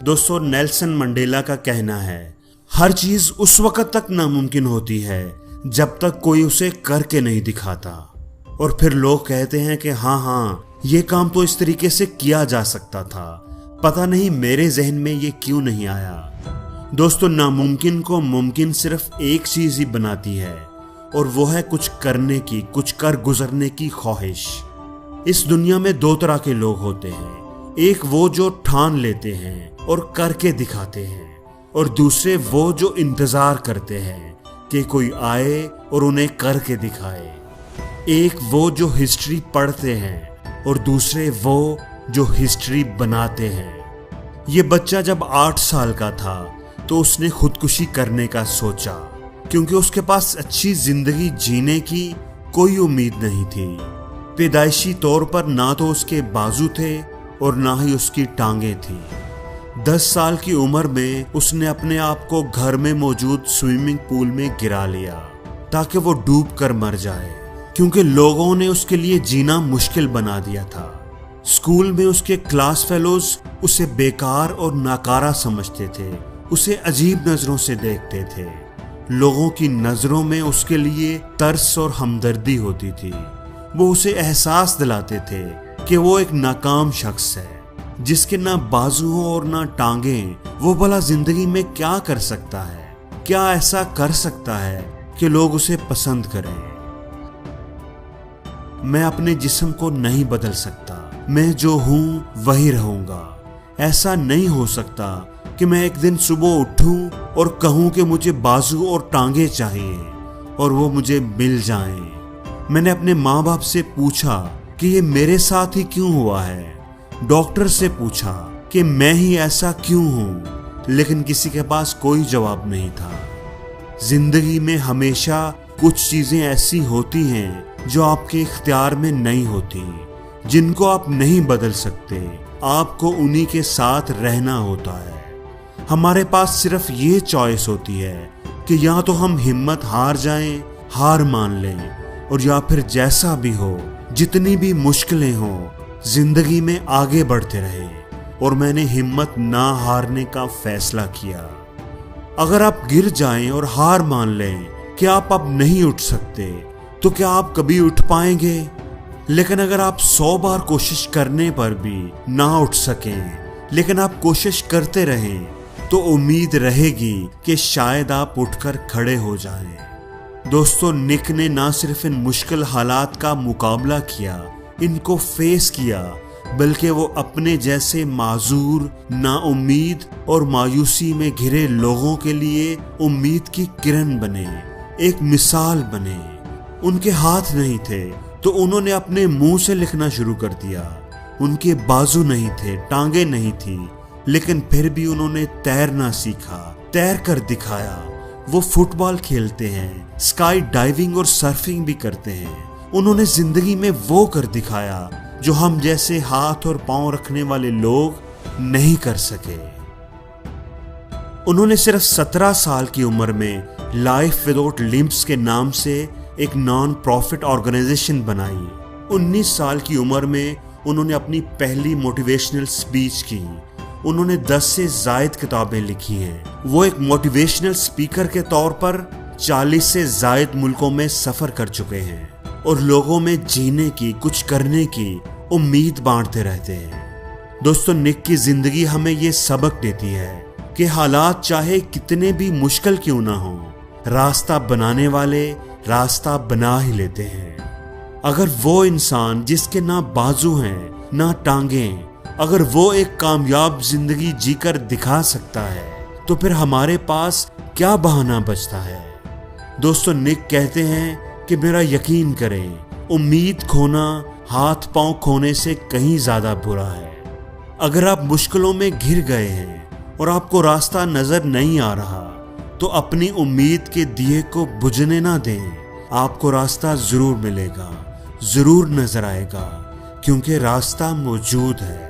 दोस्तों, Nelson Mandela का कहना है, हर चीज उस वक्त तक नामुमकिन होती है जब तक कोई उसे करके नहीं दिखाता। और फिर लोग कहते हैं कि हाँ, ये काम तो इस तरीके से किया जा सकता था, पता नहीं मेरे जहन में ये क्यों नहीं आया। दोस्तों, नामुमकिन को मुमकिन सिर्फ एक चीज ही बनाती है, और वो है कुछ करने की, कुछ कर गुजरने की ख्वाहिश। इस दुनिया में दो तरह के लोग होते हैं, एक वो जो ठान लेते हैं और करके दिखाते हैं, और दूसरे वो जो इंतजार करते हैं कि कोई आए और उन्हें करके दिखाए। एक वो जो हिस्ट्री पढ़ते हैं और दूसरे वो जो हिस्ट्री बनाते हैं। ये बच्चा जब 8 साल का था तो उसने खुदकुशी करने का सोचा, क्योंकि उसके पास अच्छी जिंदगी जीने की कोई उम्मीद नहीं थी। पैदाइशी तौर पर ना तो उसके बाजू थे और ना ही उसकी टांगे थी। 10 साल की उम्र में उसने अपने आप को घर में मौजूद स्विमिंग पूल में गिरा लिया ताकि वो डूब कर मर जाए, क्योंकि लोगों ने उसके लिए जीना मुश्किल बना दिया था। स्कूल में उसके क्लास फेलोज उसे बेकार और नाकारा समझते थे, उसे अजीब नजरों से देखते थे। लोगों की नजरों में उसके लिए तरस और हमदर्दी होती थी। वो उसे एहसास दिलाते थे कि वो एक नाकाम शख्स है, जिसके ना बाजुओं और ना टांगे, वो भला जिंदगी में क्या कर सकता है, क्या ऐसा कर सकता है कि लोग उसे पसंद करें। मैं अपने जिस्म को नहीं बदल सकता, मैं जो हूं वही रहूंगा। ऐसा नहीं हो सकता कि मैं एक दिन सुबह उठूं और कहूं कि मुझे बाजू और टांगे चाहिए और वो मुझे मिल जाएं। मैंने अपने माँ बाप से पूछा कि ये मेरे साथ ही क्यों हुआ है, डॉक्टर से पूछा कि मैं ही ऐसा क्यों हूं, लेकिन किसी के पास कोई जवाब नहीं था। जिंदगी में हमेशा कुछ चीजें ऐसी होती हैं जो आपके इख्तियार में नहीं होती, जिनको आप नहीं बदल सकते, आपको उन्हीं के साथ रहना होता है। हमारे पास सिर्फ ये चॉइस होती है कि या तो हम हिम्मत हार जाएं, हार मान लें, और या फिर जैसा भी हो, जितनी भी मुश्किलें हों, जिंदगी में आगे बढ़ते रहे। और मैंने हिम्मत ना हारने का फैसला किया। अगर आप गिर जाएं और हार मान लें कि आप अब नहीं उठ सकते, तो क्या आप कभी उठ पाएंगे? लेकिन अगर आप 100 बार कोशिश करने पर भी ना उठ सकें, लेकिन आप कोशिश करते रहें, तो उम्मीद रहेगी कि शायद आप उठकर खड़े हो जाएं। दोस्तों, निक ने ना सिर्फ इन मुश्किल हालात का मुकाबला किया, इनको फेस किया, बल्कि वो अपने जैसे माजूर, नाउम्मीद और मायूसी में घिरे लोगों के लिए उम्मीद की किरण बने, एक मिसाल बने। उनके हाथ नहीं थे तो उन्होंने अपने मुंह से लिखना शुरू कर दिया। उनके बाजू नहीं थे, टांगे नहीं थी, लेकिन फिर भी उन्होंने तैरना सीखा, तैर कर दिखाया। वो फुटबॉल खेलते हैं, स्काई डाइविंग और सर्फिंग भी करते हैं। उन्होंने जिंदगी में वो कर दिखाया जो हम जैसे हाथ और पांव रखने वाले लोग नहीं कर सके। उन्होंने सिर्फ 17 साल की उम्र में लाइफ विदाउट लिम्ब्स के नाम से एक नॉन प्रॉफिट ऑर्गेनाइजेशन बनाई। 19 साल की उम्र में उन्होंने अपनी पहली मोटिवेशनल स्पीच की। उन्होंने 10 से ज़ायद किताबें लिखी हैं। वो एक मोटिवेशनल स्पीकर के तौर पर 40 से ज़ायद मुल्कों में सफ़र कर चुके हैं और लोगों में जीने की, कुछ करने की उम्मीद बांटते रहते हैं। दोस्तों, निक की ज़िंदगी हमें ये सबक देती है कि हालात चाहे कितने भी मुश्किल क्यों ना हो, रास्ता बनाने वाले रास्ता बना ही लेते हैं। अगर वो इंसान जिसके ना बाजू हैं, ना टांगें, अगर वो एक कामयाब जिंदगी जीकर दिखा सकता है, तो फिर हमारे पास क्या बहाना बचता है। दोस्तों, निक कहते हैं कि मेरा यकीन करें, उम्मीद खोना हाथ पांव खोने से कहीं ज्यादा बुरा है। अगर आप मुश्किलों में घिर गए हैं और आपको रास्ता नजर नहीं आ रहा, तो अपनी उम्मीद के दिए को बुझने ना दें। आपको रास्ता जरूर मिलेगा, जरूर नजर आएगा, क्योंकि रास्ता मौजूद है।